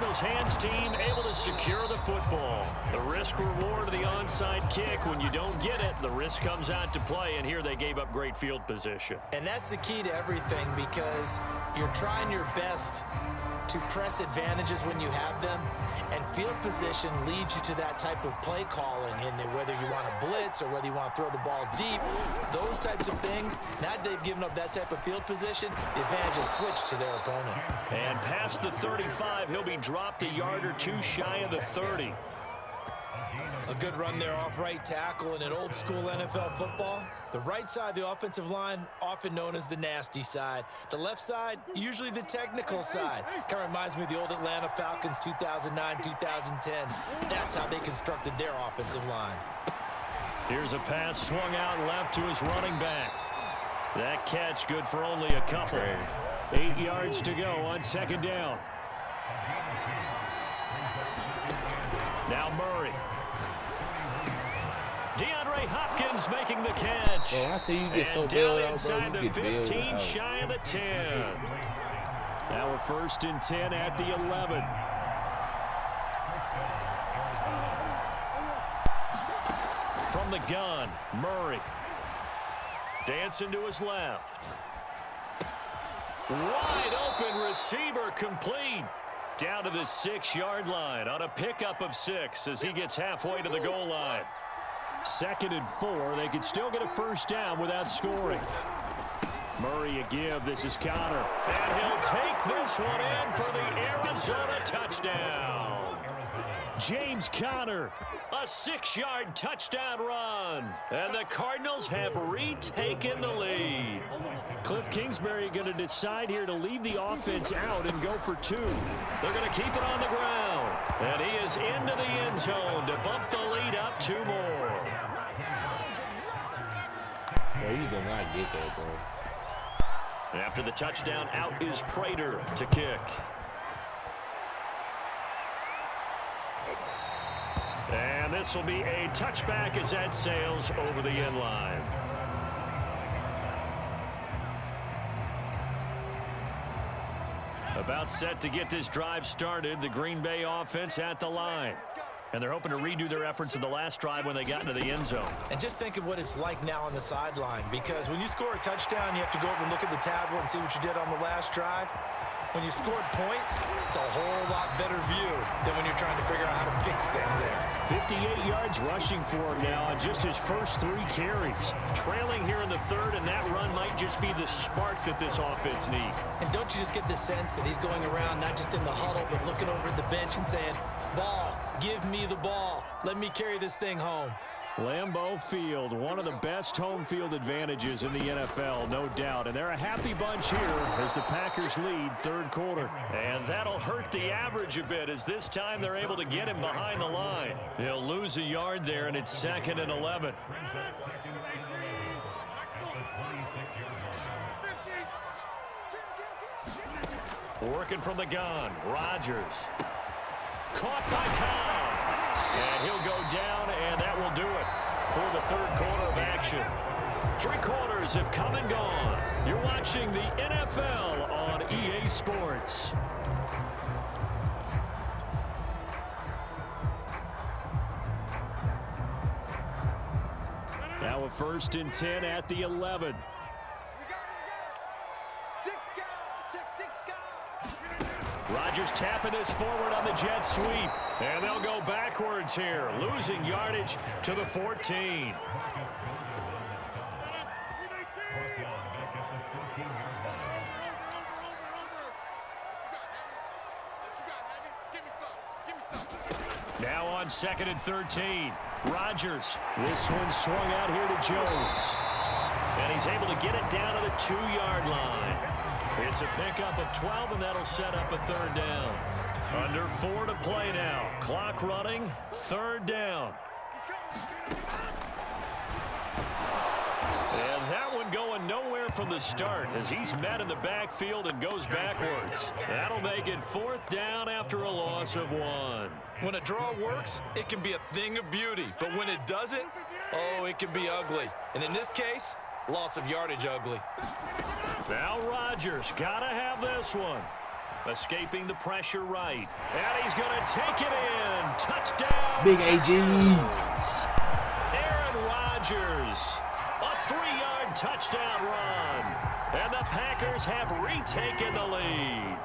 Cardinals hands team able to secure the football. The risk reward of the onside kick. When you don't get it, the risk comes out to play, and here they gave up great field position. And that's the key to everything, because you're trying your best to press advantages when you have them, and field position leads you to that type of play calling, and whether you want to blitz or whether you want to throw the ball deep, those types of things. Now that they've given up that type of field position, the advantage is switched to their opponent. And past the 35, he'll be dropped a yard or two shy of the 30. A good run there off right tackle in an old-school NFL football. The right side of the offensive line, often known as the nasty side. The left side, usually the technical side. Kind of reminds me of the old Atlanta Falcons 2009-2010. That's how they constructed their offensive line. Here's a pass swung out left to his running back. That catch good for only a couple. 8 yards to go on second down. Now Murray. DeAndre Hopkins making the catch. And down inside the 15, shy of the 10. Now we're first and 10 at the 11. From the gun, Murray. Dancing to his left. Wide open receiver complete. Down to the 6-yard line on a pickup of 6 as he gets halfway to the goal line. 2nd and 4. They could still get a first down without scoring. Murray a give. This is Connor. And he'll take this one in for the Arizona touchdown. James Conner, a 6-yard touchdown run. And the Cardinals have retaken the lead. Cliff Kingsbury going to decide here to leave the offense out and go for 2. They're going to keep it on the ground. And he is into the end zone to bump the lead up 2 more. Bro, you do not get that, bro. After the touchdown, out is Prater to kick. And this will be a touchback as that sails over the end line. About set to get this drive started, the Green Bay offense at the line. And they're hoping to redo their efforts in the last drive when they got into the end zone. And just think of what it's like now on the sideline, because when you score a touchdown, you have to go over and look at the tablet and see what you did on the last drive. When you scored points, it's a whole lot better view than when you're trying to figure out how to fix things there. 58 yards rushing for him now on just his first 3 carries. Trailing here in the 3rd, and that run might just be the spark that this offense needs. And don't you just get the sense that he's going around not just in the huddle, but looking over at the bench and saying, ball, give me the ball. Let me carry this thing home. Lambeau Field, one of the best home field advantages in the NFL, no doubt. And they're a happy bunch here as the Packers lead 3rd quarter. And that'll hurt the average a bit as this time they're able to get him behind the line. They'll lose a yard there, and it's 2nd and 11. Working from the gun, Rodgers. Caught by Cobb. And he'll go down, and that will do it for the 3rd quarter of action. 3 quarters have come and gone. You're watching the NFL on EA Sports. Now a 1st and 10 at the 11. Rodgers tapping this forward on the jet sweep. And they'll go backwards here, losing yardage to the 14. Now on 2nd and 13. Rodgers. This one swung out here to Jones. And he's able to get it down to the 2-yard line. It's a pickup of 12, and that'll set up a 3rd down. Under 4 to play now. Clock running, 3rd down. And that one going nowhere from the start as he's met in the backfield and goes backwards. That'll make it 4th down after a loss of 1. When a draw works, it can be a thing of beauty. But when it doesn't, oh, it can be ugly. And in this case, loss of yardage ugly. Now Rodgers got to have this one. Escaping the pressure right. And he's going to take it in. Touchdown. Big AG. Aaron Rodgers. A 3-yard touchdown run. And the Packers have retaken the lead.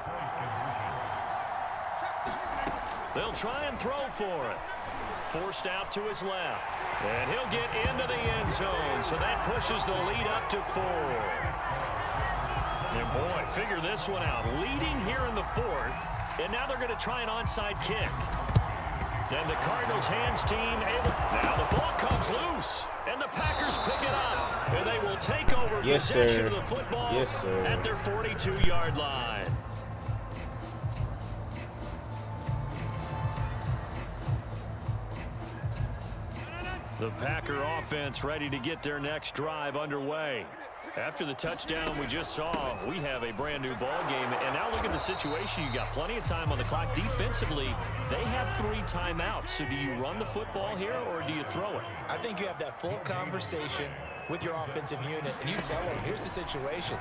They'll try and throw for it. Forced out to his left. And he'll get into the end zone. So that pushes the lead up to 4. And boy, figure this one out. Leading here in the 4th. And now they're going to try an onside kick. And the Cardinals hands team able. Now the ball comes loose. And the Packers pick it up. And they will take over possession of the football at their 42-yard line. The Packer offense ready to get their next drive underway. After the touchdown we just saw, we have a brand new ball game. And now look at the situation. You got plenty of time on the clock. Defensively, they have 3 timeouts. So do you run the football here or do you throw it? I think you have that full conversation with your offensive unit, and you tell them, here's the situation.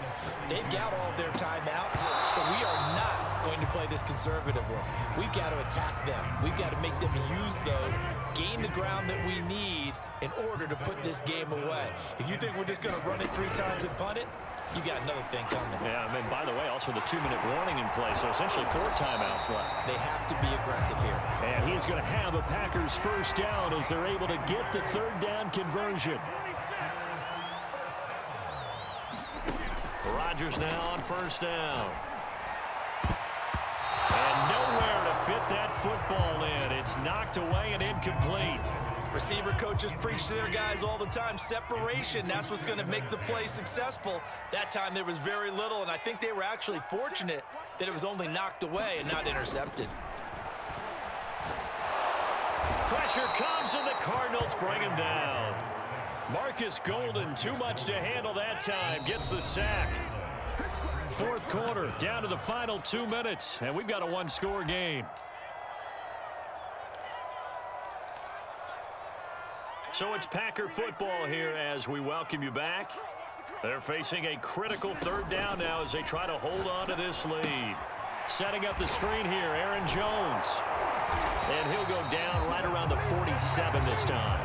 They've got all of their timeouts, so we are not going to play this conservatively. We've got to attack them. We've got to make them use those, gain the ground that we need in order to put this game away. If you think we're just going to run it 3 times and punt it, you got another thing coming. Yeah, I mean, by the way, also the 2-minute warning in play, so essentially 4 timeouts left. They have to be aggressive here. And he's going to have a Packers first down as they're able to get the 3rd down conversion. Rodgers now on first down. And nowhere to fit that football in. It's knocked away and incomplete. Receiver coaches preach to their guys all the time. Separation, that's what's going to make the play successful. That time there was very little, and I think they were actually fortunate that it was only knocked away and not intercepted. Pressure comes, and the Cardinals bring him down. Marcus Golden, too much to handle that time, gets the sack. 4th quarter, down to the final 2 minutes, and we've got a 1-score game. So it's Packer football here as we welcome you back. They're facing a critical 3rd down now as they try to hold on to this lead. Setting up the screen here, Aaron Jones. And he'll go down right around the 47 this time.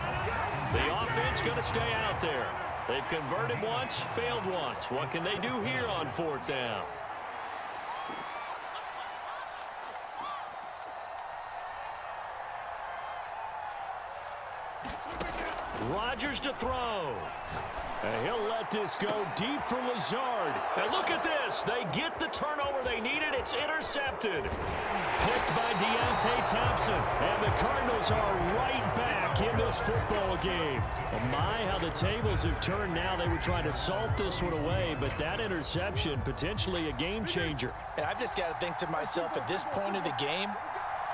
The offense going to stay out there. They've converted once, failed once. What can they do here on 4th down? Rodgers to throw. And he'll let this go deep for Lazard. And look at this. They get the turnover they needed. It's intercepted. Picked by Deontay Thompson. And the Cardinals are right back in this football game. Oh my, how the tables have turned now. They were trying to salt this one away, but that interception, potentially a game changer. And I've just got to think to myself, at this point of the game,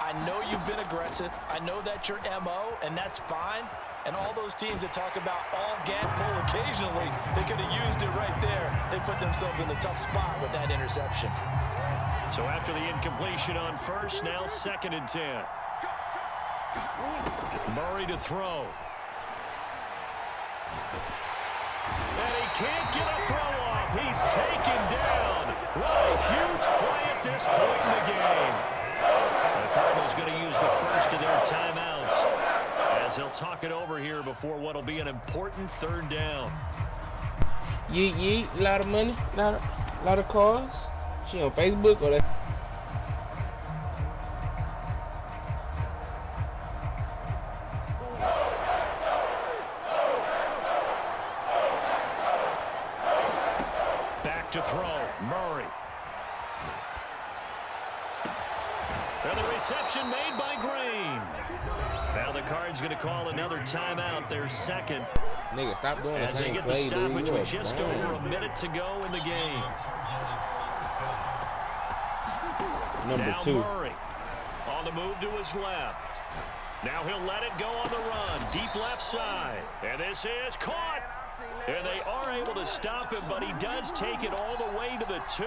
I know you've been aggressive. I know that's your MO, and that's fine. And all those teams that talk about all gap pull occasionally, they could have used it right there. They put themselves in a tough spot with that interception. So after the incompletion on first, now 2nd and 10. Murray to throw. And he can't get a throw off. He's taken down. What a huge play at this point in the game. The Cardinals going to use the first of their timeouts as they'll talk it over here before what will be an important 3rd down. Yeet, yeet, a lot of money, a lot of cars. She on Facebook or that? Back to throw, Murray. And the reception made by Green. Now the Cards going to call another timeout, their 2nd. Nigga, stop doing the as they same get the play, stoppage dude. with just over a minute to go in the game. Number now 2. Murray on the move to his left. Now he'll let it go on the run, deep left side. And this is caught. And they are able to stop him, but he does take it all the way to the 2.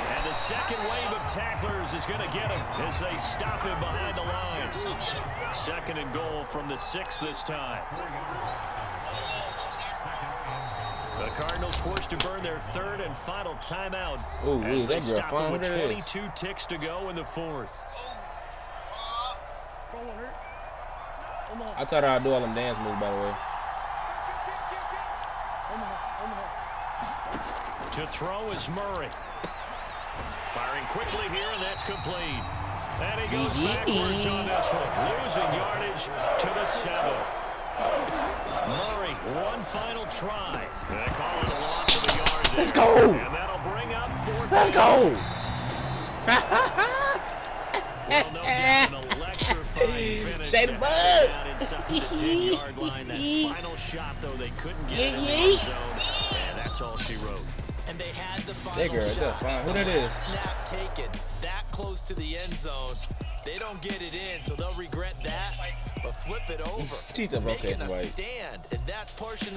And the second wave of tacklers is going to get him as they stop him behind the line. 2nd and goal from the 6 this time. The Cardinals forced to burn their third and final timeout Ooh, as they that girl stop fine. it with What it is? 22 ticks to go in the fourth. I taught her how to do all them dance moves, by the way. To throw is Murray. Firing quickly here, and that's complete. And he goes backwards on this one, losing yardage to the 7. Murray, one final try. They call it a loss of a yard there. Let's go. And that'll bring up 4th. Let's go. Well, no doubt an electrifying finish. Shade the to bug. have it down inside the 10-yard line. That final shot, though, they couldn't get it in the end zone. And that's all she wrote. And they had the final That girl, shot. that's fine. Who The that is? last snap taken that close to the end zone. They don't get it in, so they'll regret that. But flip it over, Teach them making a okay, White. stand in that portion.